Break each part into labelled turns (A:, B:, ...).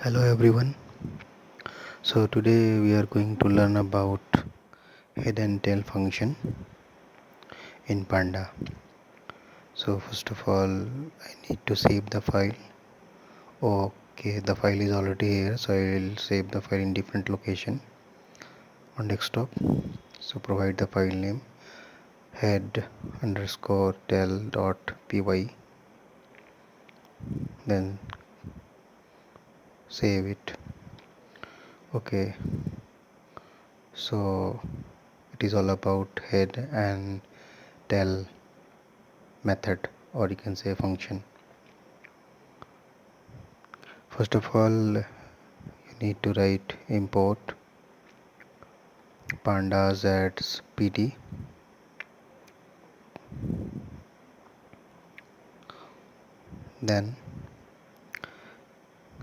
A: Hello everyone. So today we are going to learn about head and tail function in Panda. So first of all I need to save the file. Okay, the file is already here, so I will save the file in different location on desktop. So provide the file name head underscore tail dot py, then save it. Okay, so it is all about head and tail method, or you can say function. First of all, you need to write import pandas adds pd, then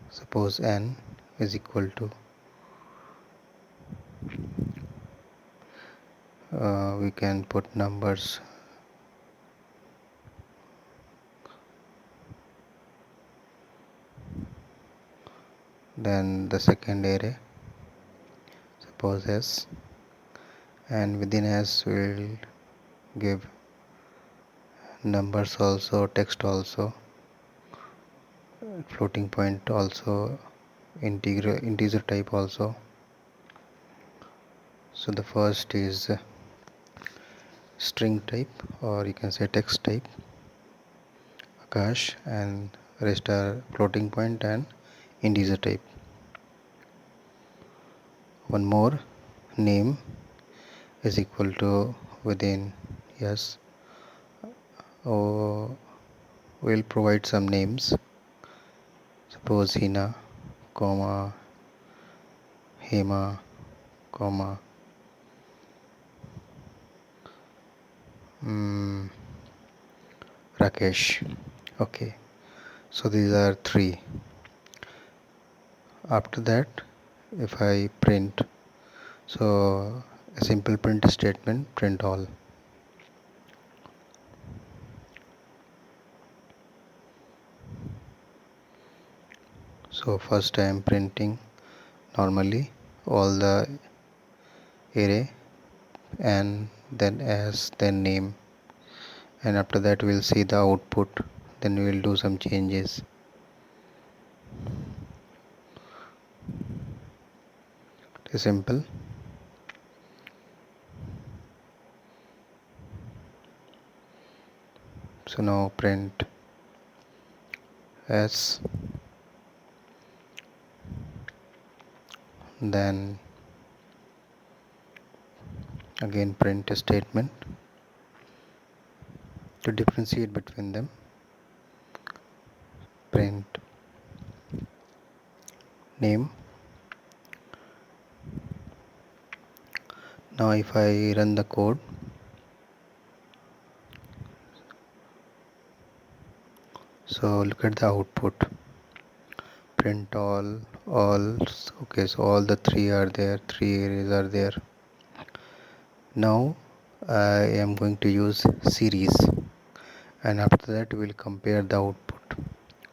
A: suppose n is equal to we can put numbers, then the second array suppose s, and within s we'll give numbers also, text also, floating point also, integer type also. So the first is string type, or you can say text type, Akash, and rest are floating point and integer type. One more, name is equal to within yes, or we'll provide some names, suppose Hina, comma, Hema, comma, Rakesh. Okay, so these are three. After that, if I print, so a simple print statement, print all. So first I am printing normally all the array, and then as, then name, and after that we'll see the output, then we will do some changes. It is simple. So now print s, then again print a statement to differentiate between them, print name. Now if I run the code, so look at the output, print all. Okay, so all the three are there, three arrays are there. Now I am going to use series, and after that we will compare the output.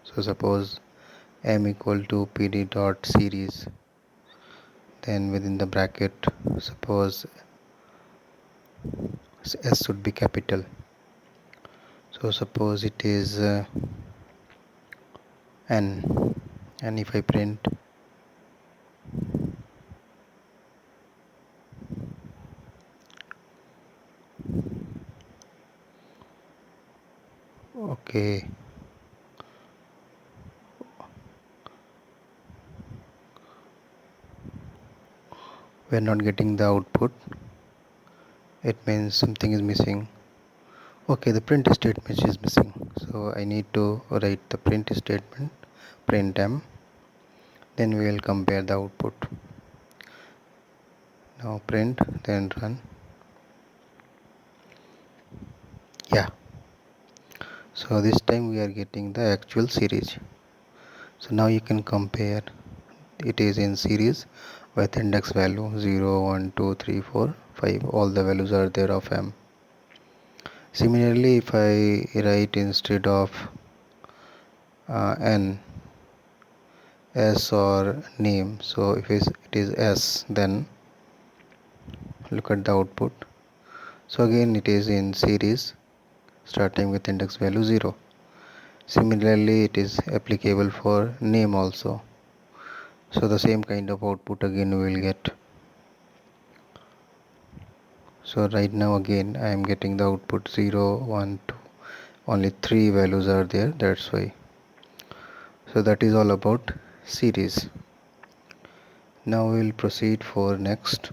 A: So suppose m equal to pd dot series, then within the bracket suppose s should be capital. So suppose it is n, and if I print, okay, we are not getting the output, it means something is missing. Okay, the print statement is missing, so I need to write the print statement, print m, then we will compare the output. Now print, then run. Yeah, so this time we are getting the actual series. So now you can compare, it is in series with index value 0, 1, 2, 3, 4, 5, all the values are there of m. Similarly, if I write instead of n, S or name. So if it is S, then look at the output. So again it is in series starting with index value 0. Similarly, it is applicable for name also. So the same kind of output again we will get. So right now again I am getting the output 0, 1, 2. Only 3 values are there, that's why. So that is all about series. Now we will proceed for next.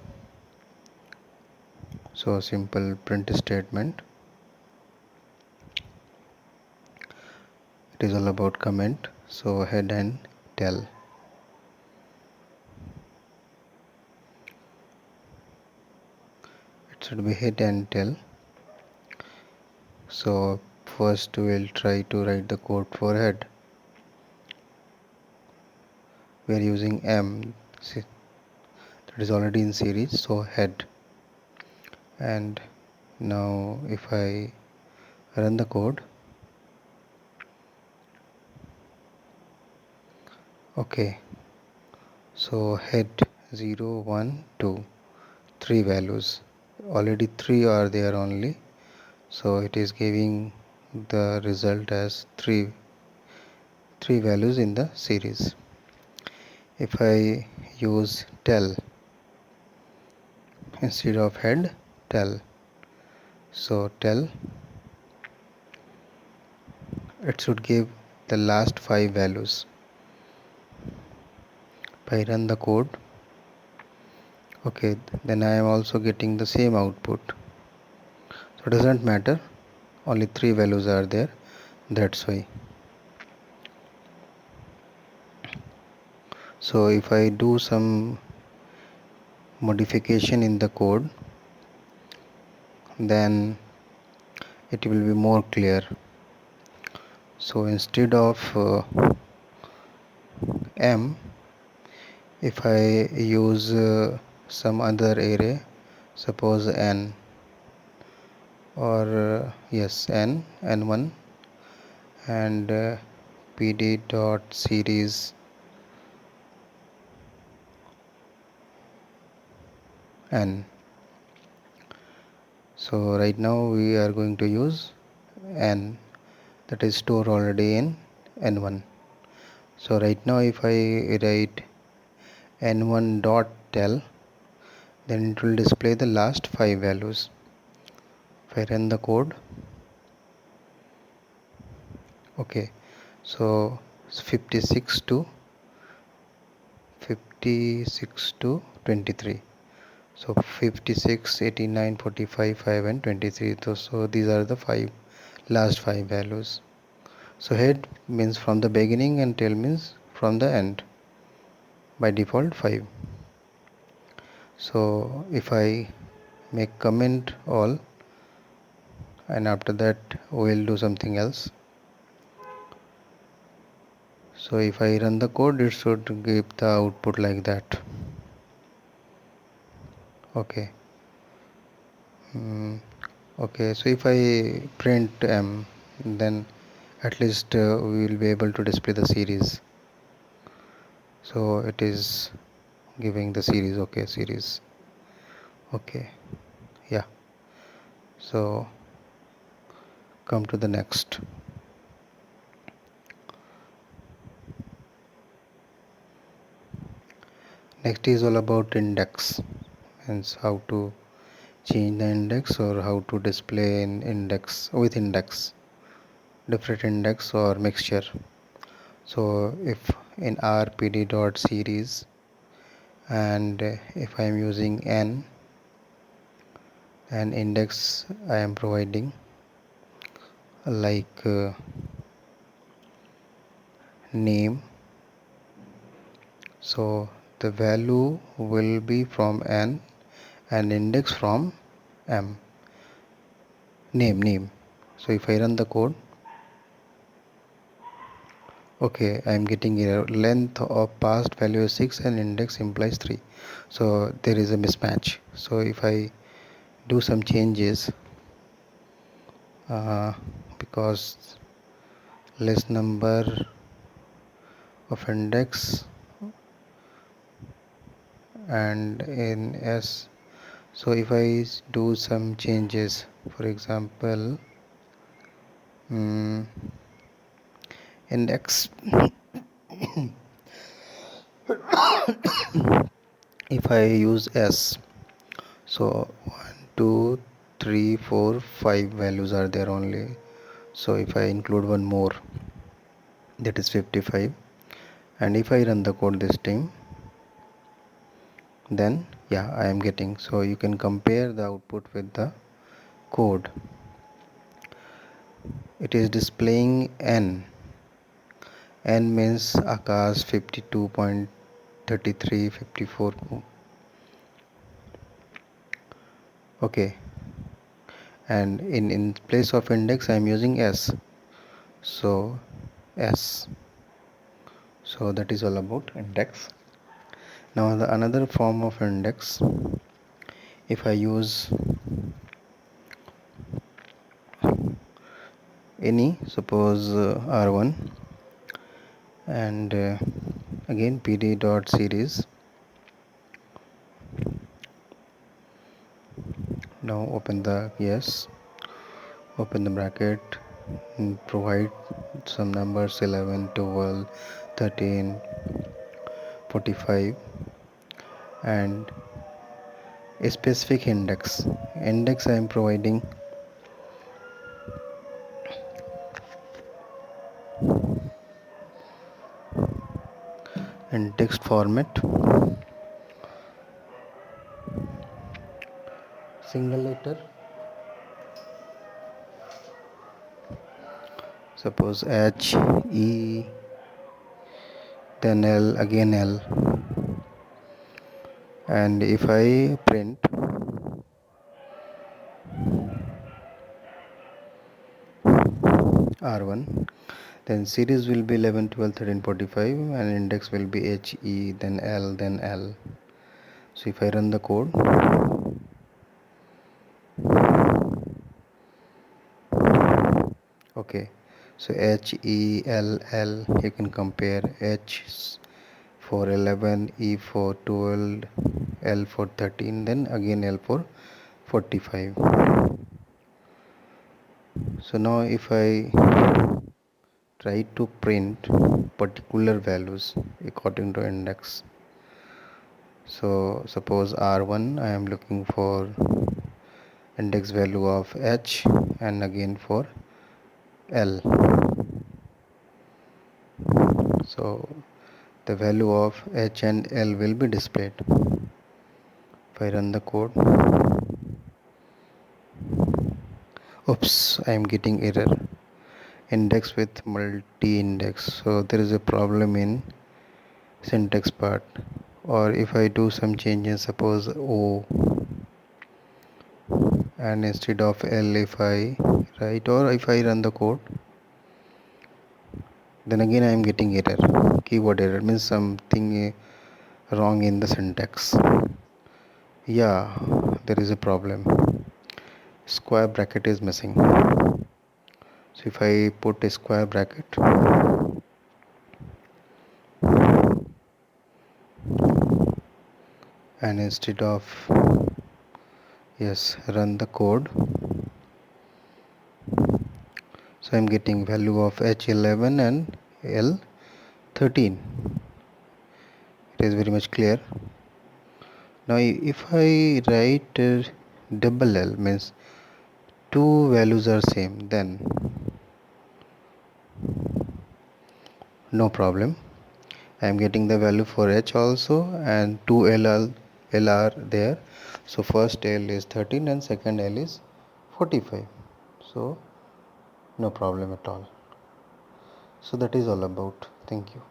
A: So simple print statement. It is all about comment. So head and tell. It should be head and tell. So first we will try to write the code for head. We are using M, that is already in series, so head. And now if I run the code, okay, so head 0, 1, 2, 3 values, already 3 are there only, so it is giving the result as 3 values in the series. If I use tell instead of head, tell, so tell, it should give the last 5 values. If I run the code, okay, then I am also getting the same output. So it doesn't matter, only 3 values are there, that's why. So if I do some modification in the code, then it will be more clear. So instead of M, if I use some other array, suppose n, or yes, n1, and pd dot series n. So right now we are going to use n, that is stored already in n1. So right now if I write n1 dot tell, then it will display the last 5 values. If I run the code, okay, so 56 to 23. So 56, 89, 45, 5 and 23. So these are the last 5 values. So head means from the beginning and tail means from the end. By default 5. So if I make comment all, and after that we will do something else. So if I run the code, it should give the output like that. Okay. Okay, so if I print M, then at least we will be able to display the series. So it is giving the series. Okay, series. Okay, yeah. So come to the next. Next is all about index, means how to change the index or how to display an index with index, different index or mixture. So if in rpd dot series, and if I am using n, and index I am providing like name, so the value will be from n and index from m. Name. So if I run the code, okay, I am getting error. Length of past value is 6 and index implies 3. So there is a mismatch. So if I do some changes, because less number of index and in S. So if I do some changes, for example, index, if I use S, so 1 2 3 4 5 values are there only. So if I include one more, that is 55, and if I run the code this time, then yeah, I am getting. So you can compare the output with the code. It is displaying n. N means Akash 52.33 54. Okay, and in place of index I am using S. So S. So that is all about index. Now the another form of index, if I use any, suppose R1, and again pd dot series. Now open the, yes, open the bracket and provide some numbers 11 12 13 45 and a specific index I am providing in text format, single letter, suppose H E, then L, again L, and if I print R1, then series will be 11 12 13 45 and index will be H E, then L, then L. So if I run the code, okay, so H E L L, you can compare H for 11, E for 12, L for 13, then again L for 45. So now if I try to print particular values according to index, so suppose R1 I am looking for index value of H and again for L. So the value of H and L will be displayed. If I run the code, oops, I am getting error, index with multi-index. So there is a problem in syntax part. Or if I do some changes, suppose O, and instead of L if I write, or if I run the code, then again I am getting error. Keyword error means something wrong in the syntax. Yeah, there is a problem. Square bracket is missing. So if I put a square bracket, and instead of, yes, run the code, so I'm getting value of H11 and L13. It is very much clear. Now if I write double L, means two values are same, then no problem. I am getting the value for H also, and two L are there. So first L is 13 and second L is 45. So no problem at all. So that is all about. Thank you.